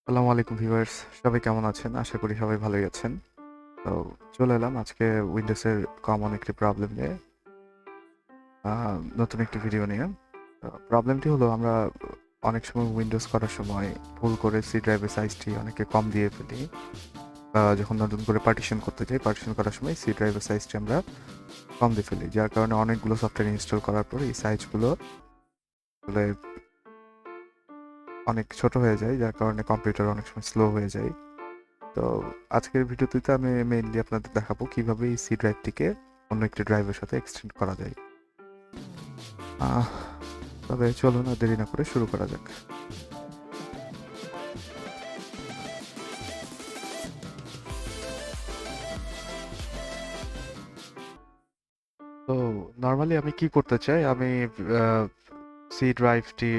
আসসালামু আলাইকুম ভিউয়ার্স, সবাই কেমন আছেন? আশা করি সবাই ভালোই আছেন। তো চলে এলাম আজকে উইন্ডোজের কমন একটি প্রবলেম নিয়ে, আ নতুন একটি ভিডিও নিয়ে। প্রবলেমটি হলো আমরা অনেক সময় উইন্ডোজ করার সময় ভুল করে সি ড্রাইভের সাইজটি অনেকে কম দিয়ে ফেলি। যখন নতুন করে পার্টিশন করতে যাই, পার্টিশন করার সময় সি ড্রাইভের সাইজটি আমরা কম দিয়ে ফেলি। যার কারণে অনেকগুলো সফটওয়্যার ইনস্টল করার পরে এই সাইজগুলো আসলে অনেক ছোট হয়ে যায়, যার কারণে কম্পিউটার অনেক সময় স্লো হয়ে যায়। তো আজকের ভিডিওটিতে আমি মেইনলি আপনাদের দেখাবো কিভাবে এই সি ড্রাইভটিকে অন্য একটি ড্রাইভের সাথে এক্সটেন্ড করা যায়। আহ, তবে চলুন আর দেরি না করে শুরু করা যাক। তো নর্মালি আমি কি করতে চাই, আমি সি ড্রাইভটি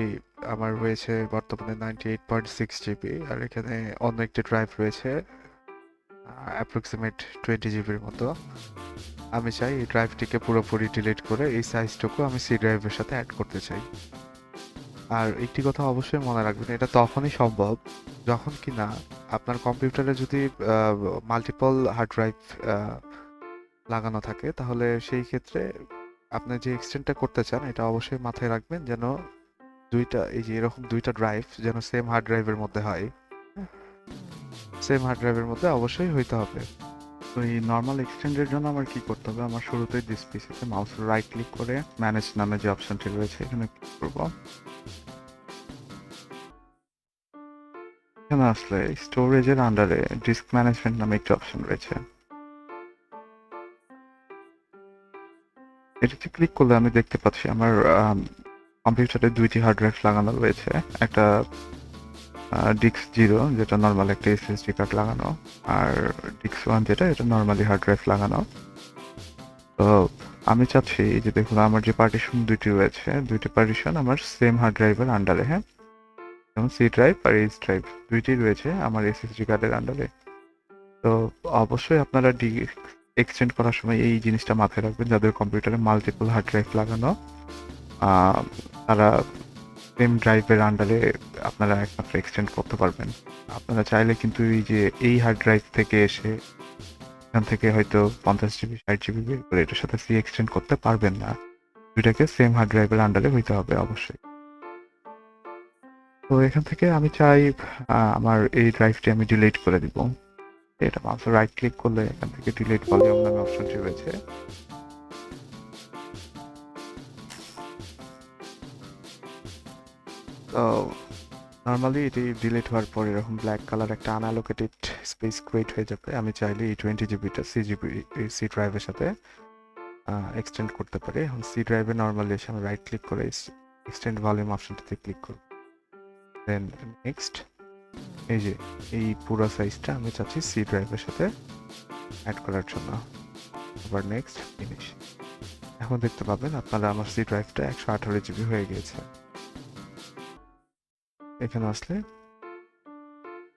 আমার রয়েছে বর্তমানে 98.6 জিবি, আর এখানে অন্য একটি ড্রাইভ রয়েছে অ্যাপ্রক্সিমেট 20 জিবির মতো। আমি চাই এই ড্রাইভটিকে পুরোপুরি ডিলিট করে এই সাইজটুকু আমি সি ড্রাইভের সাথে অ্যাড করতে চাই। আর একটি কথা অবশ্যই মনে রাখবেন, এটা তখনই সম্ভব যখন কিনা আপনার কম্পিউটারে যদি মাল্টিপল হার্ড ড্রাইভ লাগানো থাকে, তাহলে সেই ক্ষেত্রে আপনি যে এক্সটেন্ডটা করতে চান এটা অবশ্যই মাথায় রাখবেন যেন এই যে এরকম দুইটা ড্রাইভ যেন সেম হার্ড ড্রাইভের মধ্যে হয়। সেম হার্ড ড্রাইভের মধ্যে অবশ্যই হইতে হবে। তো এই নর্মাল এক্সটেন্ডের জন্য আমার কি করতে হবে, আমার শুরুতেই দিস পিসিতে মাউস রাইট ক্লিক করে ম্যানেজ নামে যে অপশনটি রয়েছে এখানে ক্লিক করবো। এখানে আসলে স্টোরেজের আন্ডারে ডিস্ক ম্যানেজমেন্ট নামে একটি অপশন রয়েছে। এটাতে ক্লিক করলে আমি দেখতে পাচ্ছি আমার কম্পিউটারে দুইটি হার্ড ড্রাইভ লাগানো রয়েছে। একটা ডিস্ক 0 যেটা নর্মাল একটা এসএসডি কার্ড লাগানো, আর ডিস্ক 1 যেটা এটা নর্মালি হার্ড ড্রাইভ লাগানো। তো আমি চাচ্ছি এই যে দেখুন আমার যে পার্টিশন দুইটি রয়েছে, দুইটি পার্টিশন আমার সেম হার্ড ড্রাইভের আন্ডারে। হ্যাঁ, যেমন সি ড্রাইভ আর এইচ ড্রাইভ দুইটি রয়েছে আমার এসএসডি কার্ডের আন্ডারে। তো অবশ্যই আপনারা এক্সটেন্ড করার সময় এই জিনিসটা মাথায় রাখবেন, যাদের কম্পিউটারে মাল্টিপল হার্ড ড্রাইভ লাগানো আহ, তারা সেম ড্রাইভের আন্ডারে আপনারা একমাত্র এক্সটেন্ড করতে পারবেন। আপনারা চাইলে কিন্তু এই যে এই হার্ড ড্রাইভ থেকে এসে এখান থেকে হয়তো 50 জিবি 60 জিবি বের করে এটার সাথে সি এক্সটেন্ড করতে পারবেন না। দুইটাকে সেম হার্ড ড্রাইভের আন্ডারে হইতে হবে অবশ্যই। তো এখান থেকে আমি চাই আমার এই ড্রাইভটি আমি ডিলিট করে দিব। এটা মাউসে রাইট ক্লিক করলে এখান থেকে ডিলিট ভলিউম নামে অপশনটি রয়েছে। তো নর্মালি এটি ডিলিট হওয়ার পর এরকম ব্ল্যাক কালার একটা আনঅ্যালোকেটেড স্পেস ক্রিয়েট হয়ে যাবে। আমি চাইলে এই 20 জিবিটা সি ড্রাইভের সাথে এক্সটেন্ড করতে পারি। এখন সি ড্রাইভে নর্মালি এসে আমি রাইট ক্লিক করে এক্সটেন্ড ভলিউম অপশনটিতে ক্লিক করব। দেন নেক্সট, এই যে এই পুরো সাইজটা আমি চাচ্ছি সি ড্রাইভের সাথে অ্যাড করার জন্য। আবার নেক্সট, ফিনিশ। এখন দেখতে পাবেন আপনারা আমার সি ড্রাইভটা 128 জিবি হয়ে গিয়েছে। এখানে আসলে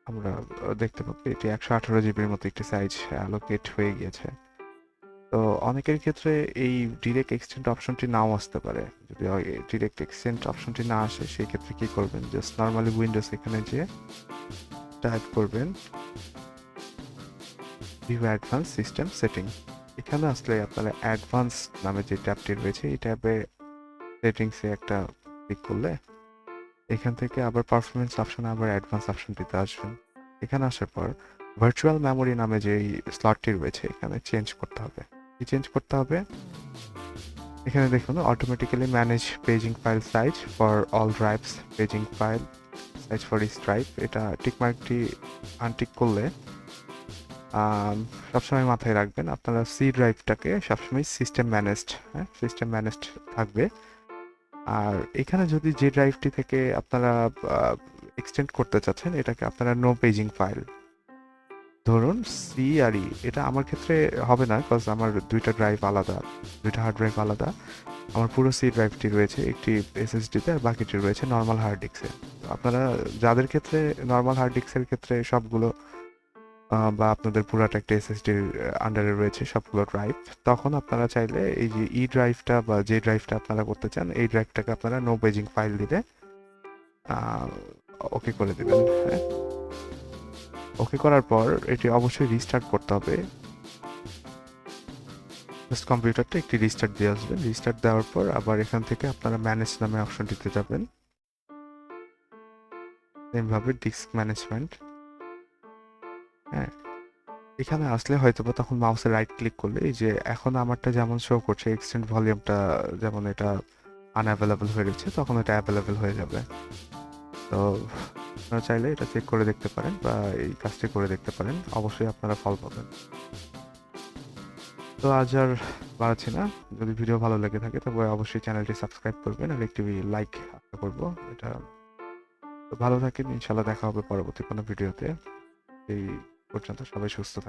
আমরা দেখতে পাবো এটি 118 জিবির মতো একটি সাইজ অ্যালোকেট হয়ে গিয়েছে। তো অনেকের ক্ষেত্রে এই ডিরেক্ট এক্সটেন্ড অপশনটি নাও আসতে পারে। যদি ডিরেক্ট এক্সটেন্ড অপশনটি না আসে, সেই ক্ষেত্রে কি করবেন, জাস্ট নর্মালি উইন্ডোজ এখানে যে টাইপ করবেন ভিউ অ্যাডভান্স সিস্টেম সেটিং। এখানে আসলে আপনারা অ্যাডভান্স নামে যে ট্যাবটি রয়েছে এই ট্যাবে সেটিংসে একটা ক্লিক করলে এখান থেকে আবার পারফরমেন্স অপশনে আবার অ্যাডভান্স অপশনটিতে আসবেন। এখানে আসার পর ভার্চুয়াল মেমোরি নামে যে স্লটটি রয়েছে এখানে চেঞ্জ করতে হবে। কি চেঞ্জ করতে হবে? এখানে দেখুন automatically manage paging file size for all drives, paging file size for each drive, এটা টিকমার্কটি আনটিক করলে সবসময় মাথায় রাখবেন আপনারা সি ড্রাইভটাকে সবসময় সিস্টেম ম্যানেজড, হ্যাঁ, সিস্টেম ম্যানেজড থাকবে। আর এখানে যদি যে ড্রাইভটি থেকে আপনারা এক্সটেন্ড করতে চাচ্ছেন এটাকে আপনারা নো পেজিং ফাইল ধরুন সি আর ই, এটা আমার ক্ষেত্রে হবে না, কজ আমার দুইটা ড্রাইভ আলাদা, দুইটা হার্ড ড্রাইভ আলাদা। আমার পুরো সি ড্রাইভটি রয়েছে একটি এসএসডিতে, আর বাকিটি রয়েছে নর্মাল হার্ড ডিস্কে। আপনারা যাদের ক্ষেত্রে নর্মাল হার্ড ডিস্কের ক্ষেত্রে সবগুলো বা আপনাদের পুরাটা একটা এসএসডির আন্ডারে রয়েছে সবগুলো ড্রাইভ, তখন আপনারা চাইলে এই যে ই ড্রাইভটা বা যে ড্রাইভটা আপনারা করতে চান এই ড্রাইভটাকে আপনারা নো পেজিং ফাইল দিলে ওকে করে দেবেন। হ্যাঁ, ওকে করার পর এটি অবশ্যই রিস্টার্ট করতে হবে। জাস্ট কম্পিউটারটা একটি রিস্টার্ট দিয়ে আসবেন। রিস্টার্ট দেওয়ার পর আবার এখান থেকে আপনারা ম্যানেজ নামে অপশনটিতে যাবেন। সেমভাবে ডিস্ক ম্যানেজমেন্ট, হ্যাঁ, এখানে আসলে হয়তোবা তখন মাউসে রাইট ক্লিক করলে এই যে এখন আমারটা যেমন শো করছে এক্সটেন্ড ভলিউমটা, যেমন এটা আনঅ্যাভেলেবল হয়ে গেছে, তখন এটা অ্যাভেলেবল হয়ে যাবে। তো আপনারা চাইলে এটা চেক করে দেখতে পারেন বা এই কাজটি করে দেখতে পারেন, অবশ্যই আপনারা ফল পাবেন। তো আজ আর বাড়াচ্ছি না, যদি ভিডিও ভালো লেগে থাকে তবে অবশ্যই চ্যানেলটি সাবস্ক্রাইব করবেন আর একটি লাইক আশা করবো এটা। তো ভালো থাকেন, ইনশাল্লাহ দেখা হবে পরবর্তী কোনো ভিডিওতে। এই পর্যন্ত সবাই সুস্থ থাকবেন।